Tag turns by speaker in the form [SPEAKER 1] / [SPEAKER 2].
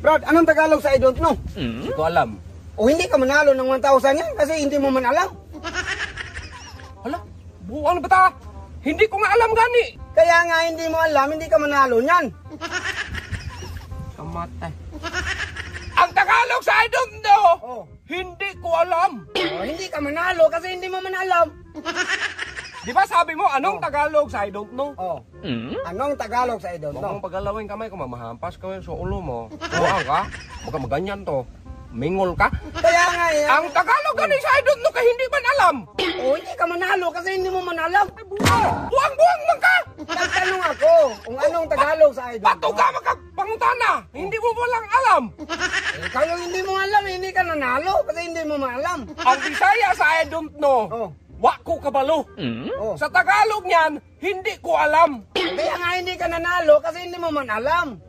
[SPEAKER 1] Brad, anong Tagalog sa I don't know?
[SPEAKER 2] Hindi ko alam.
[SPEAKER 1] O hindi ka manalo ng 1,000 yan kasi hindi mo man alam.
[SPEAKER 2] Hala, buwang na bata. Hindi ko nga alam gani.
[SPEAKER 1] Kaya nga hindi mo alam, hindi ka manalo niyan.
[SPEAKER 2] Kamatay. Ang Tagalog sa I don't know.
[SPEAKER 1] Oh.
[SPEAKER 2] Hindi ko alam.
[SPEAKER 1] O, hindi ka manalo kasi hindi mo man alam.
[SPEAKER 2] Di ba sabi mo, anong Tagalog sa I don't know?
[SPEAKER 1] Oh. Anong Tagalog sa I don't
[SPEAKER 2] Huwag
[SPEAKER 1] know?
[SPEAKER 2] mong pagalawin kamay ko, mamahampas ka sa ulo mo. Buwang ka. Baka maganyan to. Mingol ka.
[SPEAKER 1] Kaya nga yan.
[SPEAKER 2] Ang Tagalog gani sa I don't know kay hindi man alam.
[SPEAKER 1] O, hindi ka manalo kasi hindi mo man alam.
[SPEAKER 2] Buwang man ka.
[SPEAKER 1] Nagtanong ako kung anong Tagalog sa I don't
[SPEAKER 2] Bato
[SPEAKER 1] know.
[SPEAKER 2] ka makapangutana. Hindi mo walang alam.
[SPEAKER 1] Ikaw yung hindi mo alam, hindi ka nanalo kasi hindi mo man alam.
[SPEAKER 2] Ang Bisaya sa I don't know.
[SPEAKER 1] Oh.
[SPEAKER 2] Wa ko kabalo.
[SPEAKER 1] Oh.
[SPEAKER 2] Sa Tagalog niyan, hindi ko alam.
[SPEAKER 1] Kaya nga hindi ka nanalo kasi hindi mo man alam.